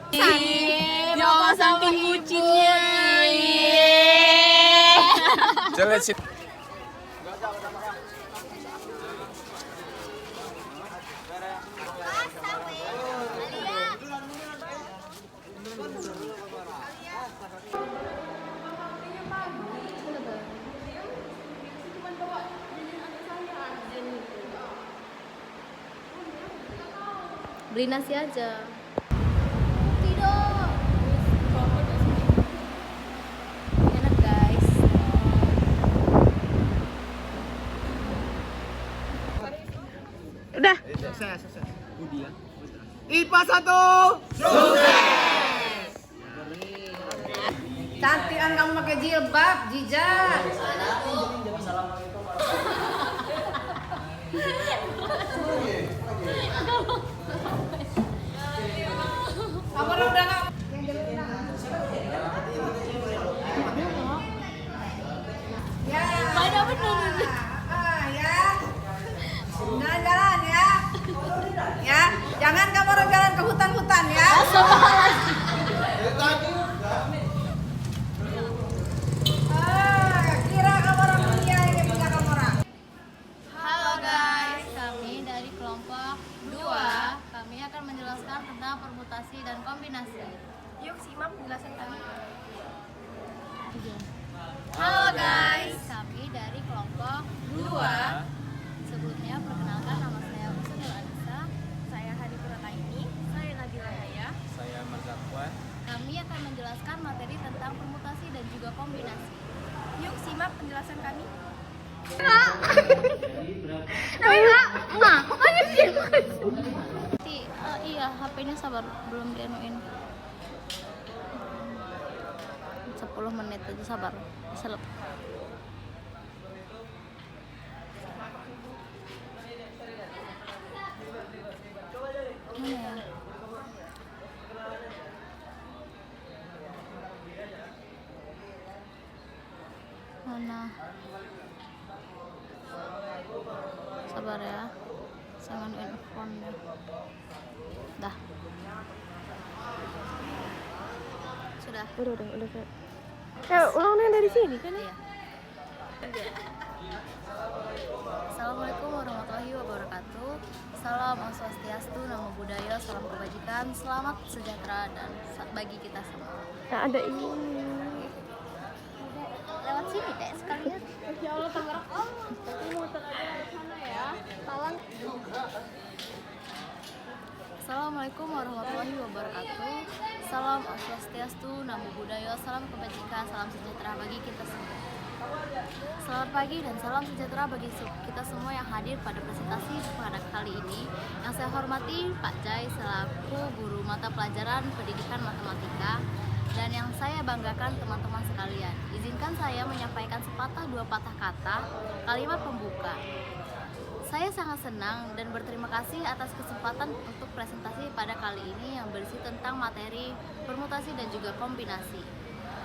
Bawa saking bucinnya. Jalan sini. Beli nasi aja. Enak guys. Udah. Sukses. Budi ya. IPA 1. Cantikan kamu pakai jilbab, Jijat. Kamu udah nggak? Ya. Pada bener. Ya. Jalan-jalan ya. Ya, jangan kamu orang jalan ke hutan-hutan ya. Kira kamu orang dunia ini punya kamu orang. Halo guys, kami dari kelompok 2. Kami akan menjelaskan tentang permutasi dan kombinasi. Yuk simak penjelasan kami. Halo guys, kami dari kelompok 2. Sebelumnya perkenalkan, nama saya Usunul Anissa. Saya Hadi Purataini. Saya Nabila Haya. Saya Marzakwan. Kami akan menjelaskan materi tentang permutasi dan juga kombinasi. Yuk simak penjelasan kami. Iya, HP-nya sabar, belum dianuin. 10 menit aja sabar. Selep. Mana ya? Mana? Sabar ya. Saya manuin phone ya. Dah. Sudah. Udah. Ulang dari sini kan ya? Iya. Assalamualaikum warahmatullahi wabarakatuh. Salam Om Swastiastu, Namo Buddhaya, salam kebajikan, selamat sejahtera dan bagi kita semua. Nah, ada ini. Lewat sini deh sekalian. Ya Allah, tangerang. Tapi muter aja di sana ya. Talang. Assalamualaikum warahmatullahi wabarakatuh. Salam Om Swastiastu, Namo Buddhaya, salam kebajikan, salam sejahtera bagi kita semua. Selamat pagi dan salam sejahtera bagi kita semua yang hadir pada presentasi pada kali ini. Yang saya hormati Pak Jai selaku guru mata pelajaran pendidikan matematika, dan yang saya banggakan teman-teman sekalian. Izinkan saya menyampaikan sepatah dua patah kata kalimat pembuka. Saya sangat senang dan berterima kasih atas kesempatan untuk presentasi pada kali ini yang berisi tentang materi permutasi dan juga kombinasi.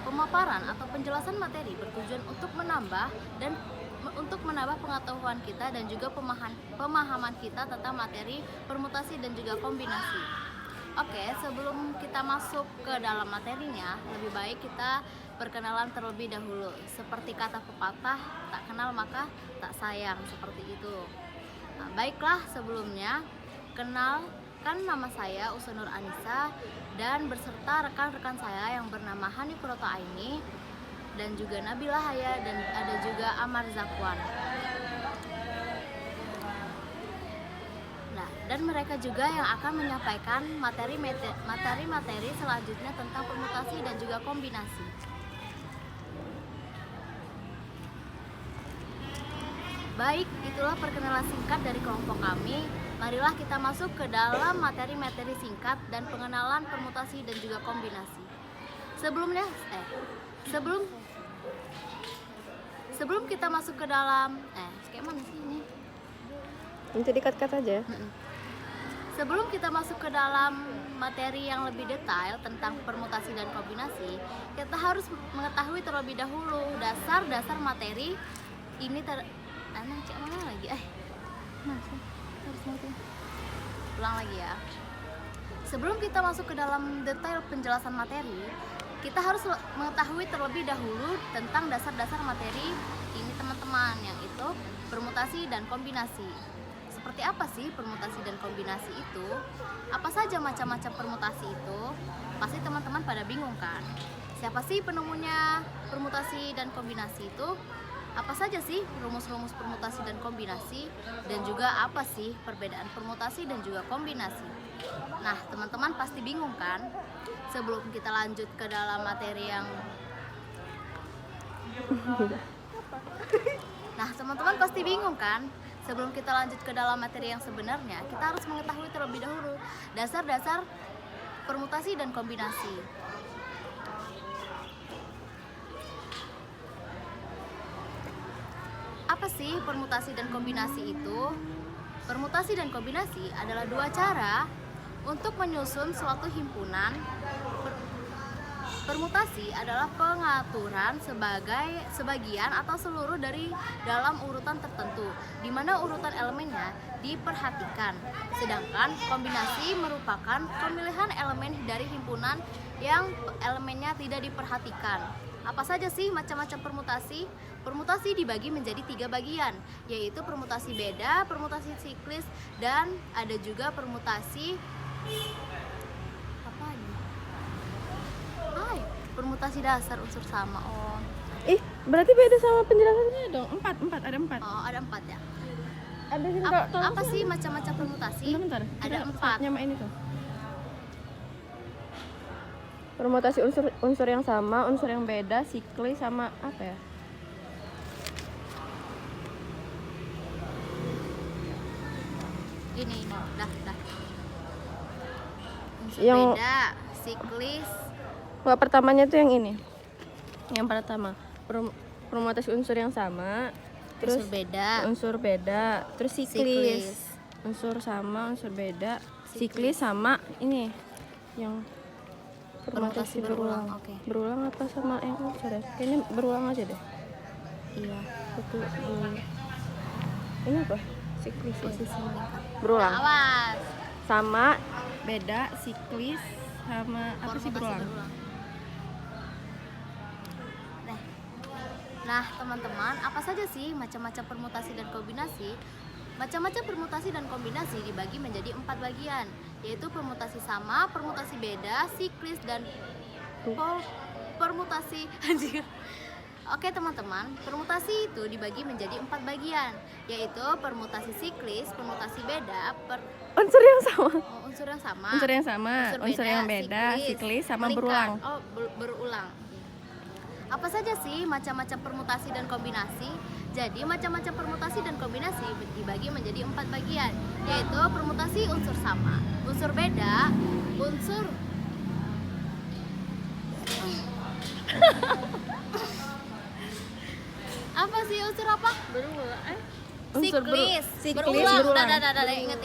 Pemaparan atau penjelasan materi bertujuan untuk menambah pengetahuan kita dan juga pemahaman kita tentang materi permutasi dan juga kombinasi. Oke, sebelum kita masuk ke dalam materinya, lebih baik kita perkenalan terlebih dahulu. Seperti kata pepatah, tak kenal maka tak sayang, seperti itu. Nah, baiklah, sebelumnya kenalkan, nama saya Usunur Anissa dan berserta rekan-rekan saya yang bernama Hani Purataini dan juga Nabila Haya dan ada juga Amar Zakwan. Nah, dan mereka juga yang akan menyampaikan materi-materi selanjutnya tentang permutasi dan juga kombinasi. Baik, itulah perkenalan singkat dari kelompok kami. Marilah kita masuk ke dalam materi-materi singkat dan pengenalan permutasi dan juga kombinasi. Sebelum kita masuk ke dalam kayak mana sih ini? Nanti dikat-kat aja. Sebelum kita masuk ke dalam materi yang lebih detail tentang permutasi dan kombinasi, kita harus mengetahui terlebih dahulu dasar-dasar materi ini. Cek mana lagi? Ulang lagi ya. sebelum kita masuk ke dalam detail penjelasan materi, kita harus mengetahui terlebih dahulu tentang dasar-dasar materi ini teman-teman, yang itu permutasi dan kombinasi. Seperti apa sih permutasi dan kombinasi itu? Apa saja macam-macam permutasi itu? Pasti teman-teman pada bingung kan? Siapa sih penemunya permutasi dan kombinasi itu? Apa saja sih rumus-rumus permutasi dan kombinasi? Dan juga apa sih perbedaan permutasi dan juga kombinasi? Nah, teman-teman pasti bingung kan? Sebelum kita lanjut ke dalam materi yang Nah, teman-teman pasti bingung kan? Sebelum kita lanjut ke dalam materi yang sebenarnya, kita harus mengetahui terlebih dahulu dasar-dasar permutasi dan kombinasi. Apa sih permutasi dan kombinasi itu? Permutasi dan kombinasi adalah dua cara untuk menyusun suatu himpunan. Permutasi adalah pengaturan sebagian atau seluruh dari dalam urutan tertentu, di mana urutan elemennya diperhatikan. Sedangkan kombinasi merupakan pemilihan elemen dari himpunan yang elemennya tidak diperhatikan. Apa saja sih macam-macam permutasi? Permutasi dibagi menjadi 3 bagian, yaitu permutasi beda, permutasi siklis, dan ada juga permutasi apa ini? Permutasi dasar unsur sama. Oh. Berarti beda sama penjelasannya dong. 4 ada 4. Oh, ada 4 ya. Ada sih Apa sih macam-macam permutasi? Bentar. Ada 4. Nyamain itu. Permutasi unsur yang sama, unsur yang beda, siklis sama apa ya? Ini dah. Unsur Yang- beda, siklis. Enggak, pertamanya tuh yang ini. Yang pertama, permutasi unsur yang sama, terus Unsur beda, terus siklis. Unsur sama, unsur beda, siklis sama ini yang permutasi berulang. Oke. Berulang apa sama yang unsur ya? Kayaknya berulang aja deh. Iya. Ini apa? Siklis. Posisi meningkat. Berulang. Awas. Sama, beda, siklis sama apa sih Permutasi berulang? Nah, teman-teman, apa saja sih macam-macam permutasi dan kombinasi? Macam-macam permutasi dan kombinasi dibagi menjadi 4 bagian, yaitu permutasi sama, permutasi beda, siklis, dan permutasi anjir. Oke teman-teman, permutasi itu dibagi menjadi 4 bagian, yaitu permutasi siklis, permutasi beda, Unsur yang sama. unsur yang sama, Unsur yang beda, siklis sama meningkat. berulang. Berulang. Apa saja sih macam-macam permutasi dan kombinasi? Jadi macam-macam permutasi dan kombinasi dibagi menjadi 4 bagian, yaitu permutasi unsur sama, unsur beda, unsur apa sih unsur apa? Unsur Siklis, berulang. berulang. Dah. Ingat.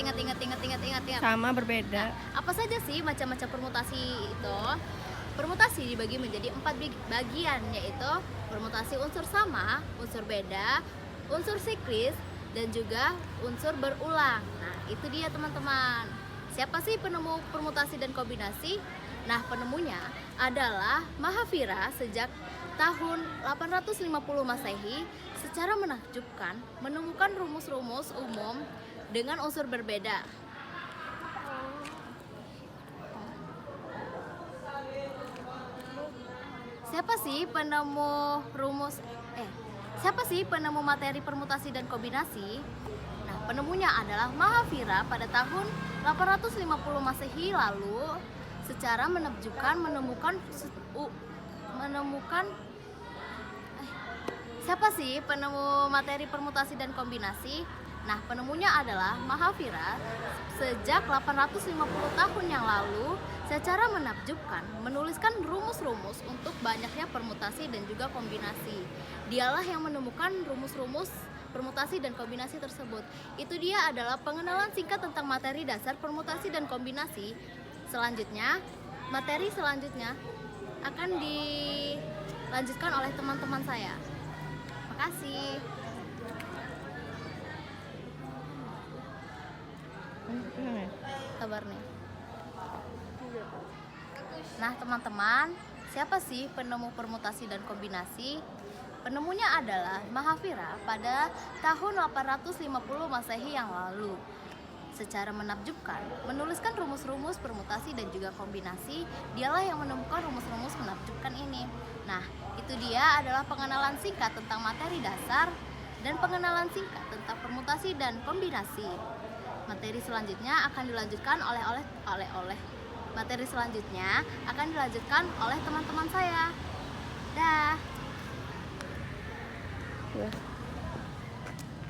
Sama, berbeda. Apa saja sih macam-macam permutasi itu? Permutasi dibagi menjadi 4 bagian, yaitu permutasi unsur sama, unsur beda, unsur siklis, dan juga unsur berulang. Nah, itu dia teman-teman. Siapa sih penemu permutasi dan kombinasi? Nah, penemunya adalah Mahavira sejak tahun 850 Masehi. Secara menakjubkan menemukan rumus-rumus umum dengan unsur berbeda. Siapa sih penemu materi permutasi dan kombinasi? Nah, penemunya adalah Mahavira pada tahun 850 Masehi lalu. Secara menakjubkan menemukan siapa sih penemu materi permutasi dan kombinasi? Nah, penemunya adalah Mahavira sejak 850 tahun yang lalu. Secara menakjubkan menuliskan rumus-rumus untuk banyaknya permutasi dan juga kombinasi. Dialah yang menemukan rumus-rumus permutasi dan kombinasi tersebut. Itu dia adalah pengenalan singkat tentang materi dasar permutasi dan kombinasi. Materi selanjutnya akan dilanjutkan oleh teman-teman saya. Makasih. Kabar nih. Nah, teman-teman, siapa sih penemu permutasi dan kombinasi? Penemunya adalah Mahavira pada tahun 850 Masehi yang lalu. Secara menakjubkan, menuliskan rumus-rumus permutasi dan juga kombinasi, dialah yang menemukan rumus-rumus menakjubkan ini. Nah, itu dia adalah pengenalan singkat tentang materi dasar dan pengenalan singkat tentang permutasi dan kombinasi. Materi selanjutnya akan dilanjutkan oleh teman-teman saya. Dah.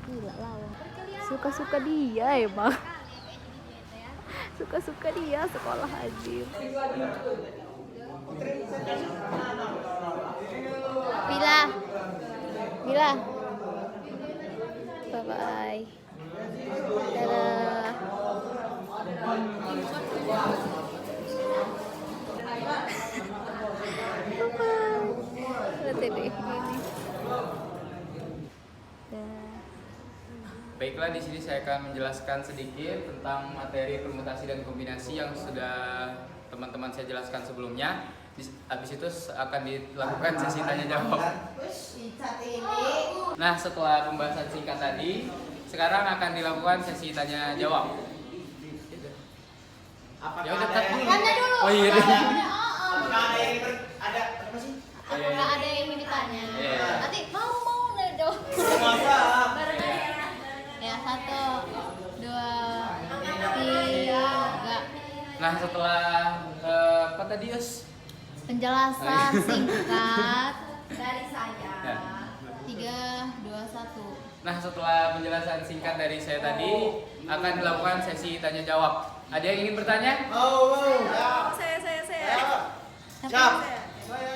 Gila lawan. Suka-suka dia emang. Suka-suka dia sekolah Azim. Bila. Bye bye. Dadah. Lihat deh ini. Baiklah, di sini saya akan menjelaskan sedikit tentang materi permutasi dan kombinasi yang sudah teman-teman saya jelaskan sebelumnya. Habis itu akan dilakukan sesi tanya jawab. Nah, setelah pembahasan singkat tadi, sekarang akan dilakukan sesi tanya jawab. Ya udah, Tanya dulu. Oh iya. Ada apa sih? Apakah ada yang ingin ditanya? Nanti mau jawab. Bareng aja. Ya, 1, 2, 3. Nah, setelah apa tadi, Yus? Penjelasan singkat dari saya. Ya. 3, 2, 1. Nah, setelah penjelasan singkat dari saya tadi, akan dilakukan sesi tanya jawab. Ada yang ingin bertanya? Saya. Siap.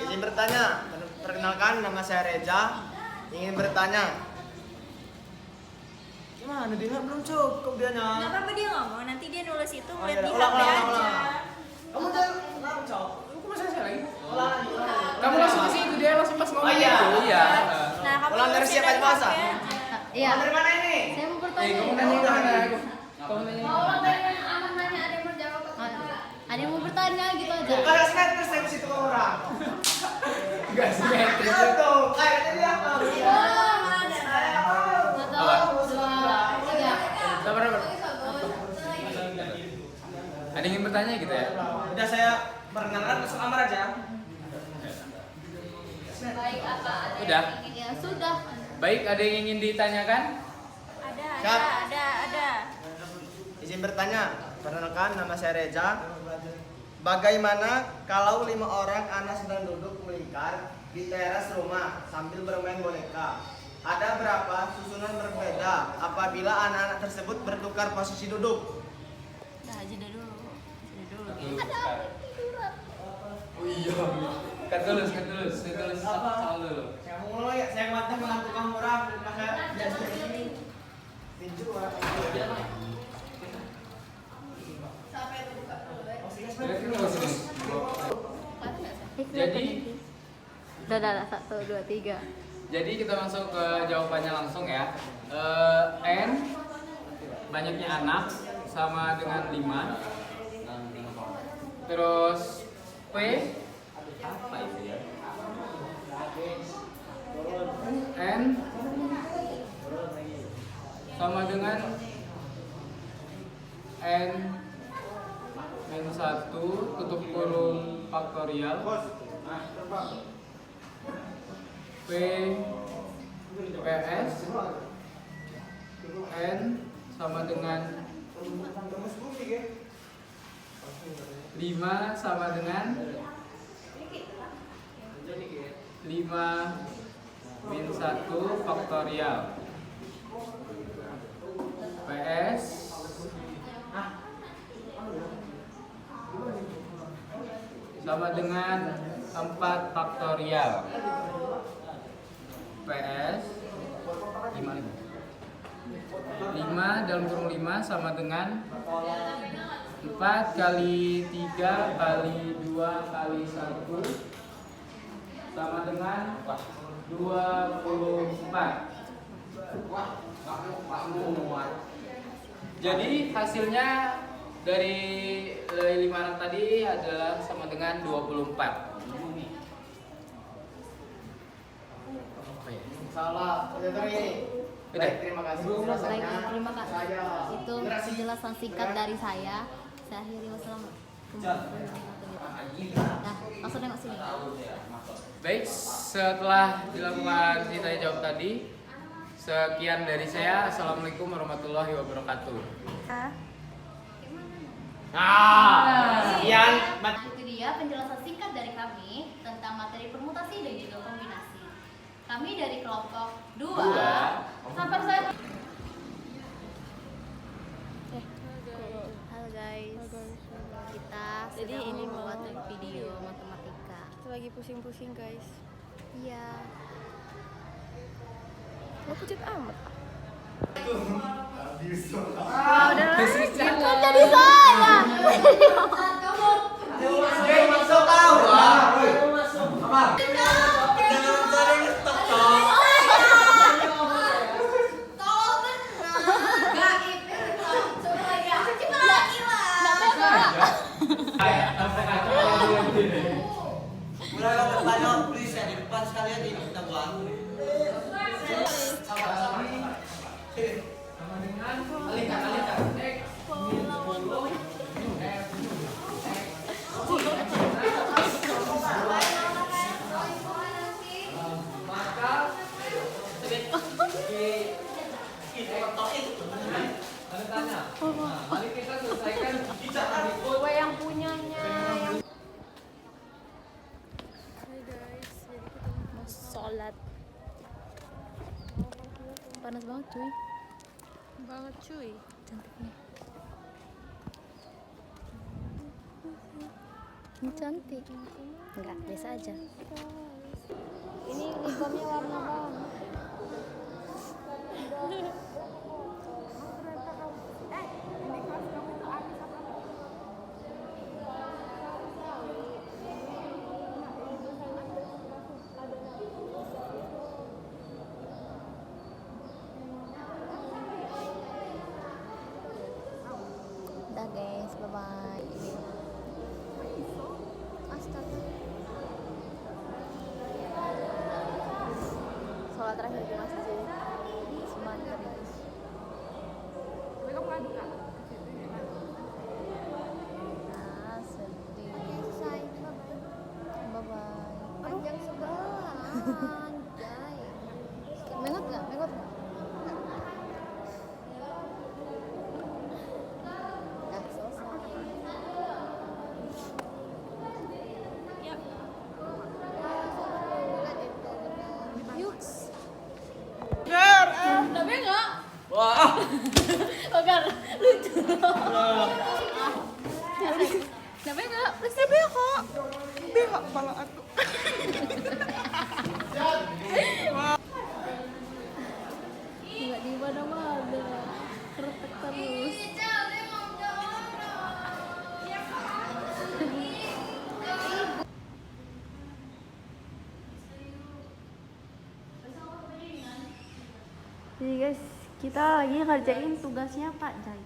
Izin bertanya. Perkenalkan, nama saya Reza. Ingin bertanya. Gimana dia belum cukup dia nya? Nggak apa-apa dia ngomong, nanti dia nulis itu Oh, ngeliat iya, di ulang, HP ulang, aja. ulang. Kamu jangan cok. Kok masih saya lagi? Ulang. Kamu langsung ke situ, dia langsung pas ngomong Oh, iya. gitu. Iya. Nah, kamu Ulang dari nulisin siapa yang bahasa? HP aja. Iya. Dari mana ini? Saya mau Eh, bertanya. kamu nanya mana? Kamu nanya. Ada yang menjawab. Ada yang mau bertanya gitu aja. Bukan simetris saya situ ke orang. Enggak simetris. Tuh, kayaknya dia apa? Satu, 2, 3. Sabar. Ada yang ingin bertanya gitu ya? Udah saya perkenalkan masuk kamar aja. Baik, apa ada Udah. yang ingin? Ya sudah. Baik, ada yang ingin ditanyakan? Ada. Izin bertanya. Perkenalkan, nama saya Reza. Bagaimana kalau 5 orang anak sedang duduk melingkar di teras rumah sambil bermain boneka? Ada berapa susunan berbeda apabila anak-anak tersebut bertukar posisi duduk? Nah, jeda dulu. Oh iya. Cut dulu. Salah dulu. Saya mulai, saya kemarin menantu kamu orang, saya biasa ini. Tinju Jadi, Udah, 1, 2, 3. Jadi kita masuk ke jawabannya langsung ya. N banyaknya anak sama dengan 5. Terus P apa itu ya? N sama dengan N minus 1 tutup kurung faktorial PS N sama dengan 5 sama dengan 5 min 1 faktorial PS sama dengan 4 faktorial PS 5 dalam kurung 5 sama dengan 4 kali 3 kali 2 kali 1 sama dengan 24. Jadi hasilnya dari 5 anak tadi adalah sama dengan 24. Salah. Ternyata ini. Udah. Baik, terima kasih penjelasannya. Baik, terima kasih. Saya Itu penjelasan singkat dari saya. Saya akhiri wassalamualaikum warahmatullahi wabarakatuh. Nah, langsung nengok sini. Baik, setelah dilakukan tanya jawab tadi, sekian dari saya. Assalamualaikum warahmatullahi wabarakatuh. sekian. Nah, itu dia penjelasan singkat dari kami tentang materi permutasi dan juga kombinasi. Kami dari kelompok 2 sampai saya. Halo guys. Kita Jadi sedang ini membuat mau- video matematika. Lagi pusing-pusing guys. Iya. Lo pucat amat. Kan jadi saya. Masuk tawa. Jangan sering stok. Mulai bertanya, please ya di depan sekalian ini kita buat. Gue yang punyanya. Hai guys, jadi kita Mau sholat. Panas banget cuy. banget cuy. Cantik nih. Ini cantik. Enggak, biasa aja. Ini limbahnya warna banget. Udah guys, bye bye. Astaga. Sholat terakhir di masjid Semangat guys. Ah, sedih. Bye bye. Panjang sebelah. Anjay. Mengot nggak? Mengot nggak? Dah selesai. Yuks. Udah bengok? Wah. Ogar, lucu. Udah bengok? Terus dia bengok. Bengok kepala aku. Nggak di mana-mana. Keretek terus. Jadi guys, kita lagi ngerjain tugasnya Pak Jai.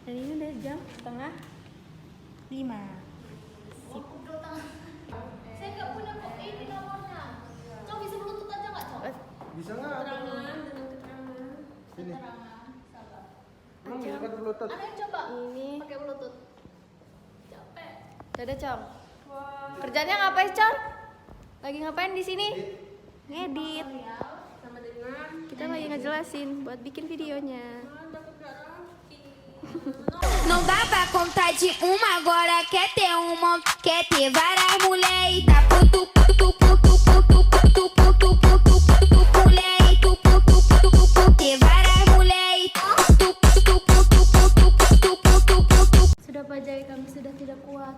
Dan ini udah jam 4:30. Saya nggak punya kok ini nomornya. Cok bisa bluetooth aja nggak Cok? Bisa nggak? Ini. Emang bisa pakai bluetooth? Ada yang coba Ini. pakai bluetooth? Capek. Dadah, Cong. Kerjanya ngapain, Cong? Lagi ngapain di sini? Ngedit. Kita lagi ngejelasin buat bikin videonya. Não dá pra contar de uma, agora quer ter uma, quer ter várias mulheres. Tá puto, puto, puto, puto, puto, puto, puto, puto, mulher. Tu, puto, puto, puto, ter várias mulheres. Tu, puto, puto, puto, puto, puto, puto. Sudah Pak Jai, kami sudah tidak kuat.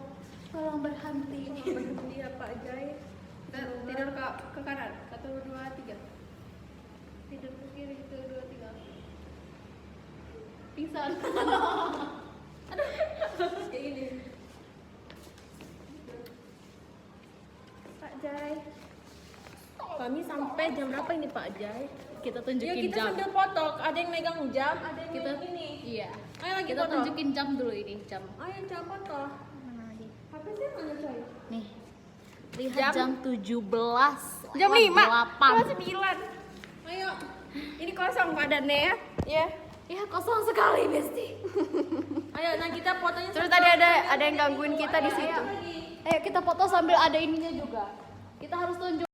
Tolong berhenti. Berhenti ya Pak Jai. Tidur ke kanan. 1, 2, 3. Tidur ke kiri. 1, 2, 3. Pingsan. Kayak gini. Pak Jai. Kami sampai jam berapa ini Pak Jai? Kita Ya tunjukin kita jam. sambil foto. Ada yang megang jam, ada yang Kita megang ini. Iya. Ayo lagi Kita foto. tunjukin jam dulu ini, jam. Ayo jam foto. HP saya mana coy? Nih. Lihat Jam? jam 17. Jam 5. 8. 9. Ayo. Ini kosong badannya ya. Ya. Ya kosong sekali, Besti. Ayo, nah kita fotonya. Terus tadi ada yang gangguin kita di situ. Ayo kita foto sambil ada ininya juga. Kita harus tunjuk